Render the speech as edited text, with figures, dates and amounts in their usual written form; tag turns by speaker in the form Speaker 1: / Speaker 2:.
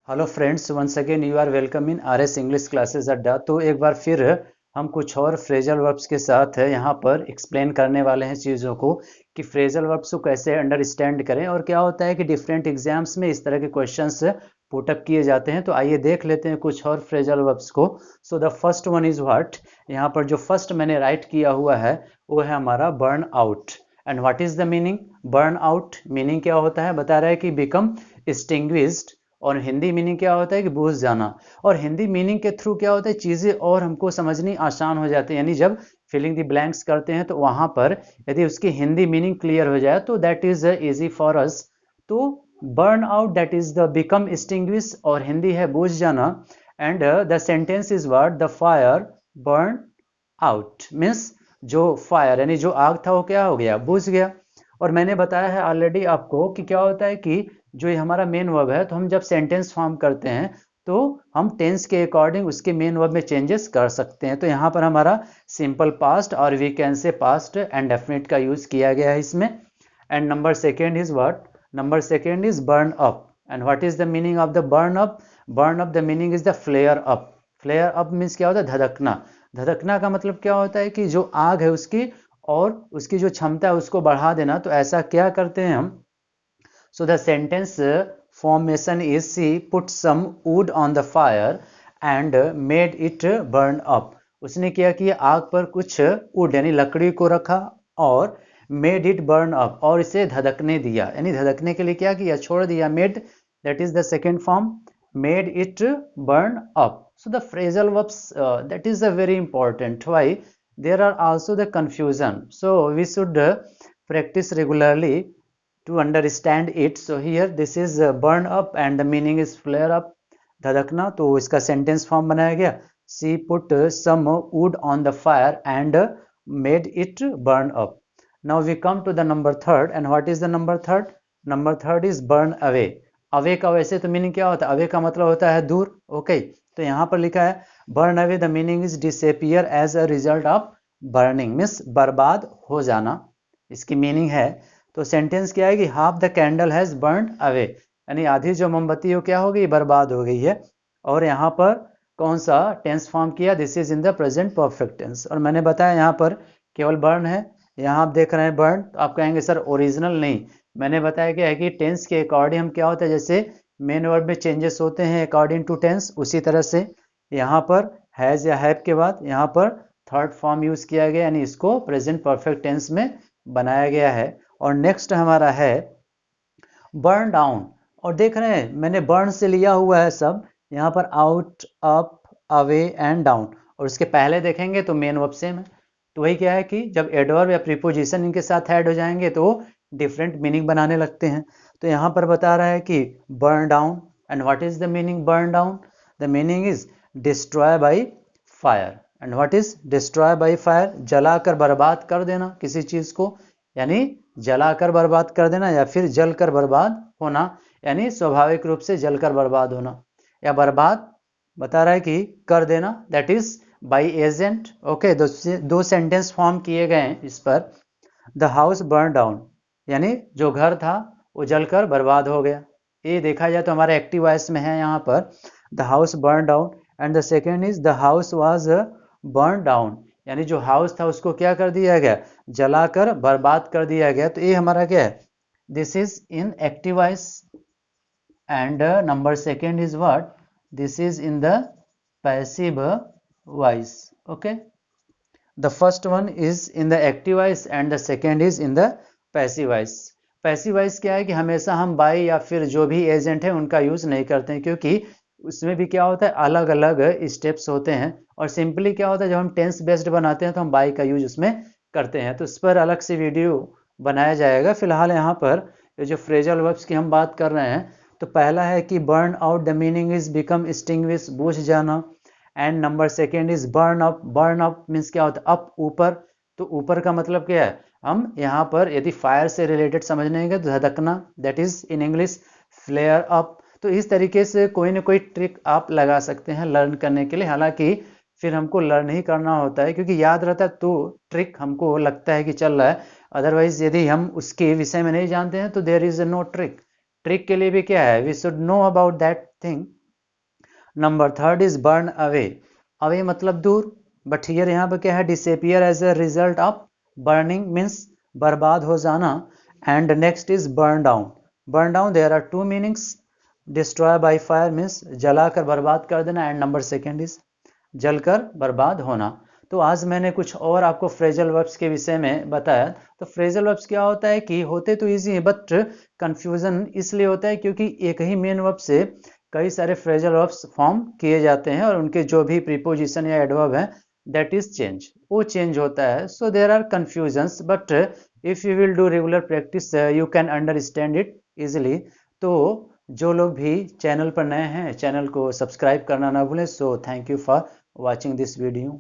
Speaker 1: Hello friends, once again you are welcome in R S English classes Adda. तो एक बार फिर हम कुछ और फ्रेजल वर्ब्स के साथ यहाँ पर एक्सप्लेन करने वाले हैं चीज़ों को कि फ्रेजल वर्ब्स को कैसे अंडरस्टैंड करें। और क्या होता है कि डिफरेंट एग्जाम्स में इस तरह के क्वेश्चंस पुटअप किए जाते हैं। तो आइए देख लेते हैं कुछ और फ्रेजल वर्ब्स को। So the first one is what. यहाँ पर जो फर्स्ट मैंने राइट किया हुआ है वो है हमारा burn out. And what is the meaning? Burn out meaning क्या होता है? बता रहा है कि बिकम एक्सटिंग्विश्ड। और हिंदी मीनिंग क्या होता है कि बुझ जाना। और हिंदी मीनिंग के थ्रू क्या होता है, चीज़ें और हमको समझनी आसान हो जाती है। यानी जब फिलिंग द ब्लैंक्स करते हैं तो वहां पर यदि उसकी हिंदी मीनिंग क्लियर हो जाए तो that is easy for us. तो burn out that is the become extinguish और हिंदी है बुझ जाना। And the sentence is word the fire burn out means जो फायर यानी जो आग था वो क्या हो गया, बुझ गया। और मैंने बताया है ऑलरेडी आपको कि क्या होता है कि जो ये हमारा मेन वर्ब है तो हम जब सेंटेंस फॉर्म करते हैं तो हम टेंस के अकॉर्डिंग उसके मेन वर्ब में चेंजेस कर सकते हैं। तो यहाँ पर हमारा सिंपल पास्ट और we can say past and definite का यूज किया गया है इसमें। And number second is what? Number second is burn up. And what is the meaning of the burn up? Burn up the meaning is the flare up. Flare up means क्या होता है? धधकना। धधकना का मतलब क्या होता है कि जो आग है उसकी और उसकी जो क्षमता है उसको बढ़ा देना। तो ऐसा क्या करते हैं हम? So the sentence formation is she put some wood on the fire and made it burn up. उसने क्या किया? आग पर कुछ वुड यानी लकड़ी को रखा और मेड इट बर्न अप और इसे धधकने दिया। यानी धधकने के लिए क्या किया? छोड़ दिया। Made that is the second form, made it burn up. So the phrasal verbs that is a very important. Why? There are also the confusion, so we should practice regularly to understand it. So here this is burn up and the meaning is flare up, धधकना। तो इसका sentence form बनाया गया, she put some wood on the fire and made it burn up. Now we come to the number third. And what is the number third? Number third is burn away. Away का वैसे तो meaning क्या होता है? Away का मतलब होता है दूर। ओके, तो यहाँ पर लिखा है burn away the meaning is disappear as a result of burning means बर्बाद हो जाना, इसकी मीनिंग है। तो सेंटेंस क्या है कि half the candle has burn away, यानी आधी जो मोमबत्ती हो क्या हो गई? बर्बाद हो गई है। और यहाँ पर कौन सा टेंस फॉर्म किया? This is in the present perfect tense. और मैंने बताया यहाँ पर केवल बर्न है। यहाँ आप देख रहे हैं बर्न, तो आप कहेंगे सर ओरिजिनल नहीं। मैंने बताया क्या है कि टेंस के अकॉर्डिंग हम क्या होता है, जैसे मेन वर्ड में चेंजेस होते हैं अकॉर्डिंग टू टेंस, उसी तरह से यहाँ पर हैज या हैव के बाद यहाँ पर थर्ड फॉर्म यूज किया गया, यानी इसको प्रेजेंट परफेक्ट टेंस में बनाया गया है। और नेक्स्ट हमारा है बर्न डाउन। और देख रहे हैं मैंने बर्न से लिया हुआ है सब, यहाँ पर out, up, away and down. और उसके पहले देखेंगे तो मेन वर्ब सेम है। तो वही क्या है कि जब एडवर्ब या प्रीपोजिशन इनके साथ ऐड हो जाएंगे तो डिफरेंट मीनिंग बनाने लगते हैं। तो यहाँ पर बता रहा है कि burn down. And what is the meaning burn down? The meaning is destroy by fire. And what is destroy by fire? जलाकर बर्बाद कर देना किसी चीज को, यानी जलाकर बर्बाद कर देना या फिर जलकर बर्बाद होना, यानी स्वाभाविक रूप से जलकर बर्बाद होना या बर्बाद बता रहा है कि कर देना, that is by agent. Okay, दो सेंटेंस फॉर्म किए गए हैं इस पर। द हाउस बर्न डाउन यानी जो घर था वो जलकर बर्बाद हो गया। ये देखा जाए तो हमारे एक्टिव वॉइस में है यहाँ पर the house burn down. And the second is the house was born down, यानी जो हाउस था उसको क्या कर दिया गया? जलाकर बर्बाद कर दिया गया। तो ये हमारा क्या है? This is in active voice. And number second is what? This is in the passive voice. Okay, the first one is in the active voice and the second is in the passive voice. Passive voice क्या है कि हमेशा हम by या फिर जो भी agent है उनका यूज नहीं करते हैं, क्योंकि उसमें भी क्या होता है अलग अलग स्टेप्स होते हैं। और सिंपली क्या होता है जब हम टेंस बेस्ड बनाते हैं तो हम बाई का यूज उसमें करते हैं। तो उस पर अलग से वीडियो बनाया जाएगा। फिलहाल यहाँ पर ये जो फ्रेजल वर्ब्स की हम बात कर रहे हैं, तो पहला है कि burn out the meaning is become extinguish, बुझ जाना। And number second is burn up. Burn up means क्या होता है? अप, ऊपर। तो ऊपर का मतलब क्या है? हम यहाँ पर यदि फायर से रिलेटेड समझने के तो धधकना, that is in English flare up. तो इस तरीके से कोई ना कोई ट्रिक आप लगा सकते हैं लर्न करने के लिए। हालांकि फिर हमको लर्न ही करना होता है, क्योंकि याद रहता है तो ट्रिक हमको लगता है कि चल रहा है। अदरवाइज यदि हम उसके विषय में नहीं जानते हैं तो there is no trick. Trick के लिए भी क्या है? We should know about that thing number third is burn away. Away मतलब दूर, बट हियर यहाँ पे क्या है, disappear as a result of burning means बर्बाद हो जाना। And next is burn down. Burn down there are two meanings, destroy by fire means जलाकर बर्बाद कर देना, एंड नंबर सेकेंड इज जलकर बर्बाद होना। तो आज मैंने कुछ और आपको फ्रेजल वर्ब्स के विषय में बताया। तो फ्रेजल वर्ब्स क्या होता है कि होते तो इजी है, बट कंफ्यूजन इसलिए होता है क्योंकि एक ही मेन वर्ब से कई सारे फ्रेजल वर्ब्स फॉर्म किए जाते हैं और उनके जो भी प्रीपोजिशन या एडवर्ब है दैट इज चेंज, वो चेंज होता है। So there are confusions, but if you will do regular practice you can understand it easily. तो जो लोग भी चैनल पर नए हैं, चैनल को सब्सक्राइब करना ना भूलें। So thank you for watching this video.